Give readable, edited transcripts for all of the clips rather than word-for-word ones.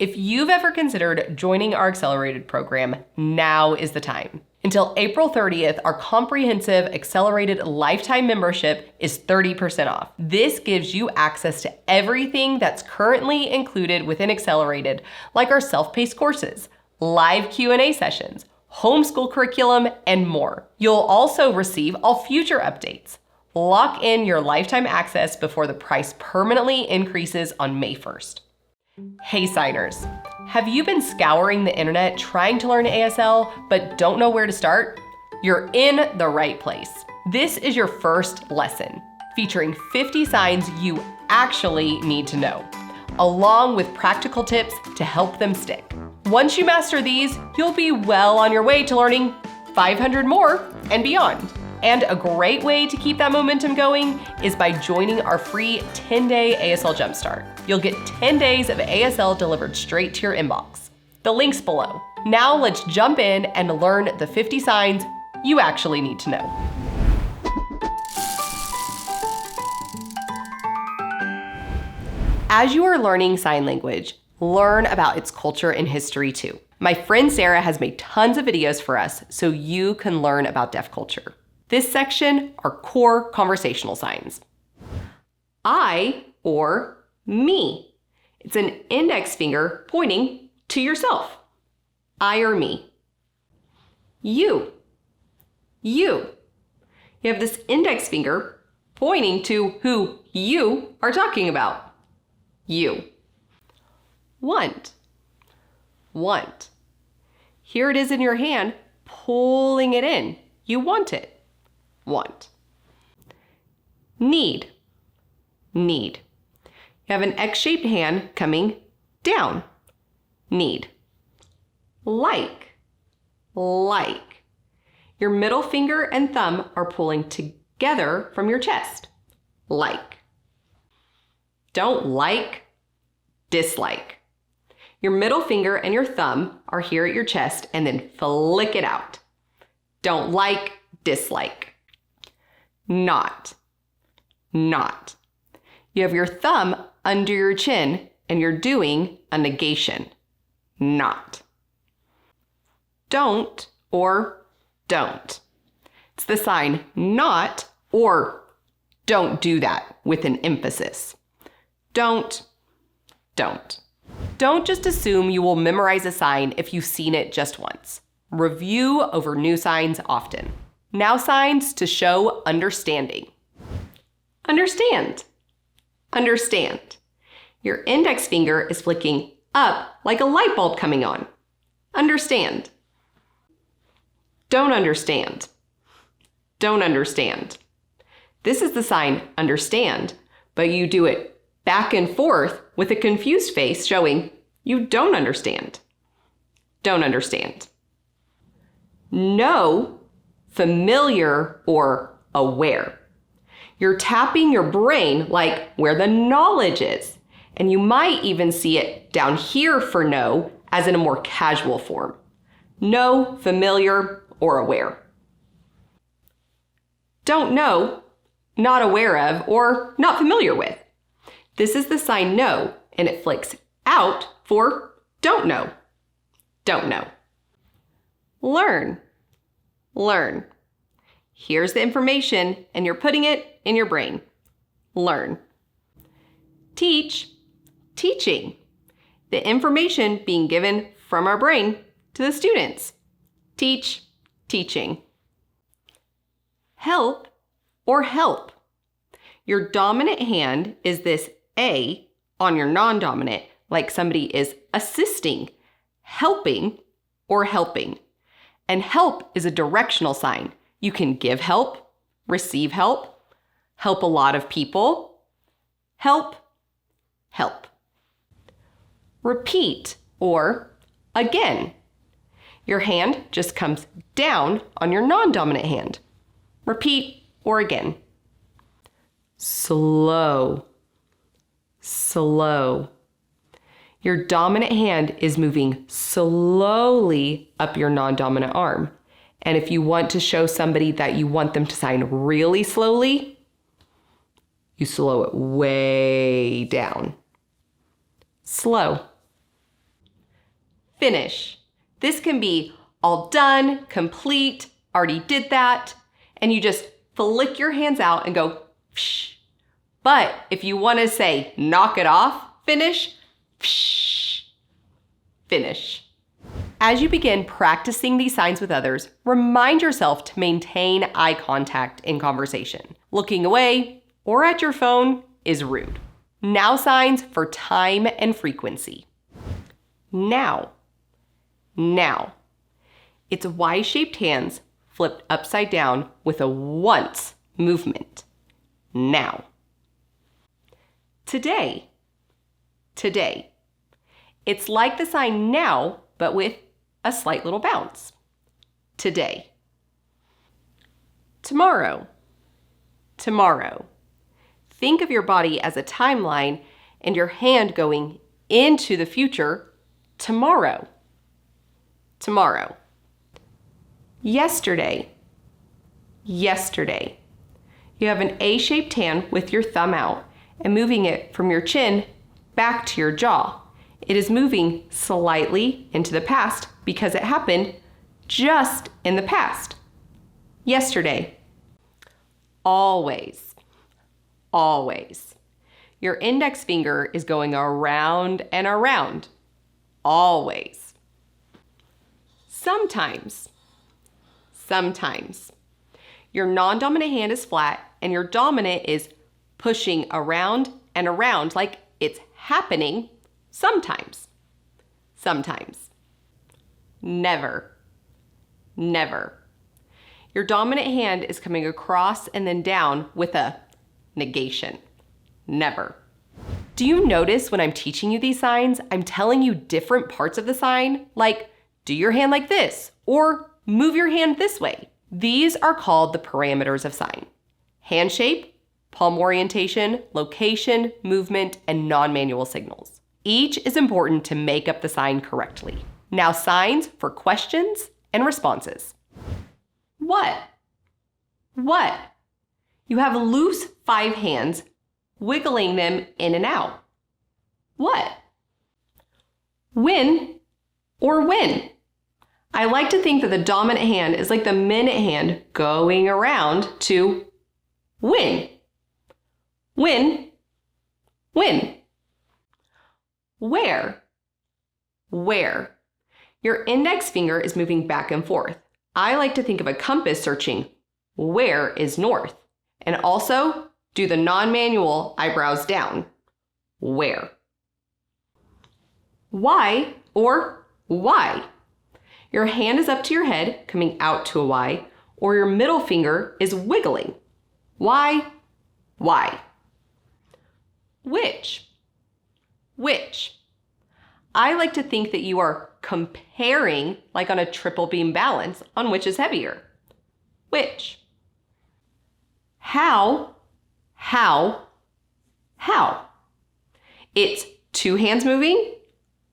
If you've ever considered joining our accelerated program, now is the time. Until April 30th, our comprehensive accelerated lifetime membership is 30% off. This gives you access to everything that's currently included within Accelerated, like our self-paced courses, live Q&A sessions, homeschool curriculum, and more. You'll also receive all future updates. Lock in your lifetime access before the price permanently increases on May 1st. Hey signers, have you been scouring the internet trying to learn ASL but don't know where to start? You're in the right place. This is your first lesson, featuring 50 signs you actually need to know, along with practical tips to help them stick. Once you master these, you'll be well on your way to learning 500 more and beyond. And a great way to keep that momentum going is by joining our free 10-day ASL Jumpstart. You'll get 10 days of ASL delivered straight to your inbox. The link's below. Now let's jump in and learn the 50 signs you actually need to know. As you are learning sign language, learn about its culture and history too. My friend Sarah has made tons of videos for us so you can learn about deaf culture. This section are core conversational signs. I or me. It's an index finger pointing to yourself. I or me. You. You. You have this index finger pointing to who you are talking about. You. Want. Want. Here it is in your hand, pulling it in. You want it. Want. Need. Need. You have an X-shaped hand coming down. Need. Like. Like. Your middle finger and thumb are pulling together from your chest. Like. Don't like. Dislike. Your middle finger and your thumb are here at your chest and then flick it out. Don't like. Dislike. Not. Not. You have your thumb under your chin and you're doing a negation. Not. Don't or don't. It's the sign not or don't do that with an emphasis. Don't. Don't. Don't just assume you will memorize a sign if you've seen it just once. Review over new signs often. Now signs to show understanding. Understand. Understand. Your index finger is flicking up like a light bulb coming on. Understand. Don't understand. Don't understand. This is the sign understand, but you do it back and forth with a confused face showing you don't understand. Don't understand. Know, familiar, or aware. You're tapping your brain like where the knowledge is, and you might even see it down here for know as in a more casual form. Know, familiar, or aware. Don't know, not aware of, or not familiar with. This is the sign know, and it flicks out for don't know. Don't know. Learn. Learn. Here's the information, and you're putting it in your brain. Learn. Teach. Teaching. The information being given from our brain to the students. Teach. Teaching. Help or help. Your dominant hand is this A on your non-dominant, like somebody is assisting, helping, or helping. And help is a directional sign. You can give help, receive help, help a lot of people, help, help. Repeat or again. Your hand just comes down on your non-dominant hand. Repeat or again. Slow. Slow. Your dominant hand is moving slowly up your non-dominant arm. And if you want to show somebody that you want them to sign really slowly, you slow it way down. Slow. finish. This can be all done, complete, already did that, and you just flick your hands out and go, psh. But if you want to say, knock it off, finish, psh, finish. As you begin practicing these signs with others, remind yourself to maintain eye contact in conversation. Looking away or at your phone is rude. Now signs for time and frequency. Now. Now. It's Y-shaped hands flipped upside down with a once movement. Now. Today. Today. It's like the sign now, but with a slight little bounce. Today. Tomorrow. Tomorrow. Think of your body as a timeline and your hand going into the future. Tomorrow. Tomorrow. Yesterday. Yesterday. You have an A-shaped hand with your thumb out and moving it from your chin back to your jaw. It is moving slightly into the past because it happened just in the past. Yesterday. Always. Always. Your index finger is going around and around. Always. Sometimes. Sometimes. Your non-dominant hand is flat and your dominant is pushing around and around like it's happening sometimes. Sometimes. Never. Never. Your dominant hand is coming across and then down with a negation. Never. Do you notice when I'm teaching you these signs, I'm telling you different parts of the sign? Like, do your hand like this, or move your hand this way. These are called the parameters of sign. Hand shape, palm orientation, location, movement, and non-manual signals. Each is important to make up the sign correctly. Now signs for questions and responses. What? What? You have loose 5 hands, wiggling them in and out. What? When or when? I like to think that the dominant hand is like the minute hand going around to when. When. When. Where. Where. Your index finger is moving back and forth. I like to think of a compass searching where is north. And also do the non-manual eyebrows down. Where. Why or why. Your hand is up to your head, coming out to a Y, or your middle finger is wiggling. Why? Why? Which? Which? I like to think that you are comparing, like on a triple beam balance, on which is heavier. Which? How? How? How? It's 2 hands moving,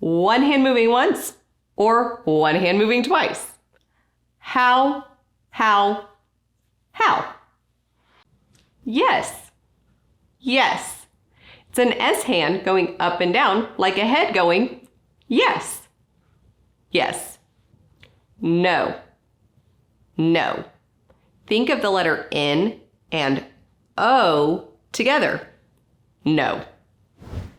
1 hand moving once, or 1 hand moving twice. How? How? How? Yes. Yes. It's an S hand going up and down like a head going, yes. Yes. No. No. Think of the letter N and O together. No.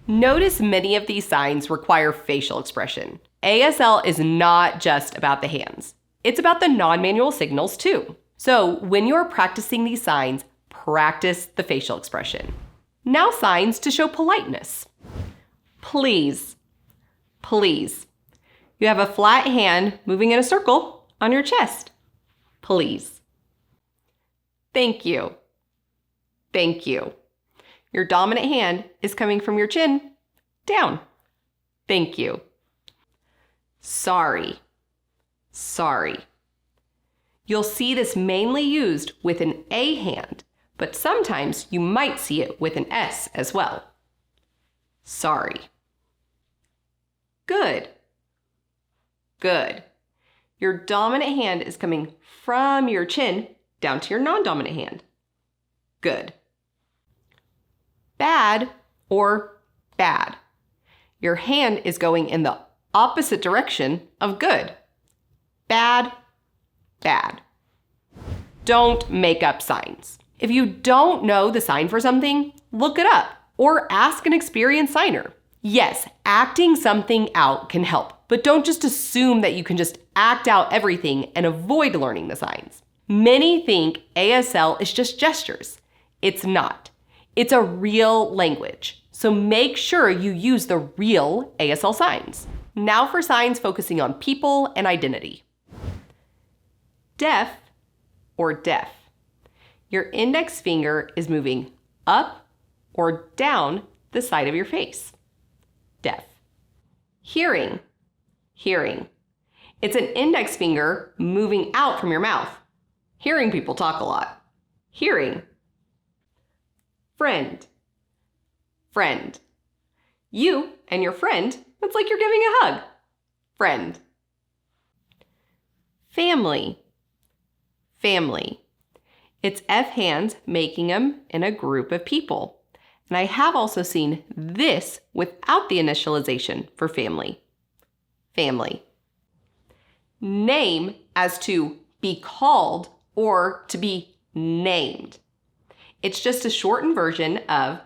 Notice many of these signs require facial expression. ASL is not just about the hands. It's about the non-manual signals too. So when you're practicing these signs, practice the facial expression. Now signs to show politeness. Please. Please. You have a flat hand moving in a circle on your chest. Please. Thank you. Thank you. Your dominant hand is coming from your chin down. Thank you. Sorry. Sorry. You'll see this mainly used with an A hand, but sometimes you might see it with an S as well. Sorry. Good. Good. Your dominant hand is coming from your chin down to your non-dominant hand. Good. Bad or bad. Your hand is going in the opposite direction of good. Bad, bad. Don't make up signs. If you don't know the sign for something, look it up or ask an experienced signer. Yes, acting something out can help, but don't just assume that you can just act out everything and avoid learning the signs. Many think ASL is just gestures. It's not. It's a real language, so make sure you use the real ASL signs. Now for signs focusing on people and identity. Deaf or deaf. Your index finger is moving up or down the side of your face. Deaf. Hearing. Hearing. It's an index finger moving out from your mouth. Hearing people talk a lot. Hearing. Friend. Friend. You and your friend, it's like you're giving a hug. Friend. Family. Family. It's F hands making them in a group of people. And I have also seen this without the initialization for family. Family. Name as to be called or to be named. It's just a shortened version of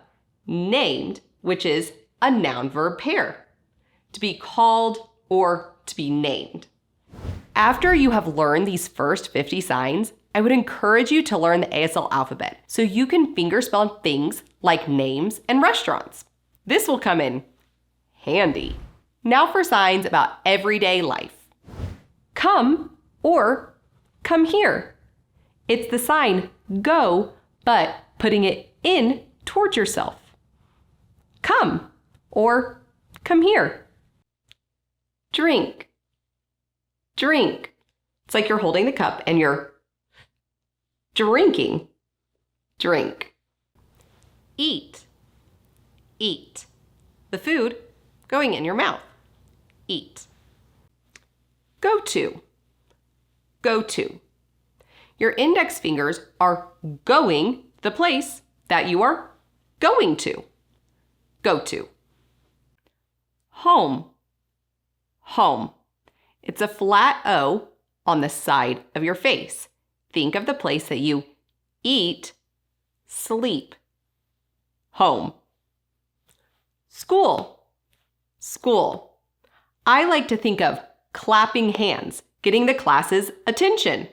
named, which is a noun-verb pair. To be called or to be named. After you have learned these first 50 signs, I would encourage you to learn the ASL alphabet so you can fingerspell things like names and restaurants. This will come in handy. Now for signs about everyday life. Come or come here. It's the sign go, but putting it in towards yourself. Come or come here. Drink. Drink. It's like you're holding the cup and you're drinking. Drink. Eat. Eat. The food going in your mouth. Eat. Go to. Go to. Your index fingers are going the place that you are going to. Go to. Home. Home. It's a flat O on the side of your face. Think of the place that you eat, sleep. Home. School. School. I like to think of clapping hands, getting the class's attention.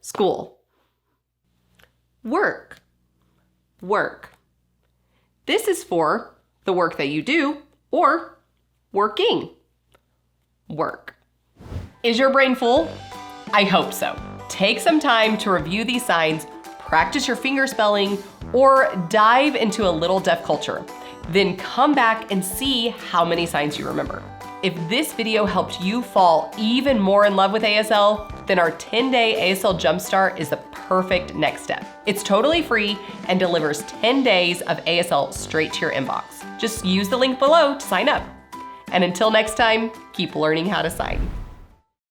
School. Work. Work. This is for the work that you do or working. Work. Is your brain full? I hope so. Take some time to review these signs, practice your finger spelling, or dive into a little deaf culture. Then come back and see how many signs you remember. If this video helped you fall even more in love with ASL, then our 10-day ASL Jumpstart is the perfect next step. It's totally free and delivers 10 days of ASL straight to your inbox. Just use the link below to sign up. And until next time, keep learning how to sign.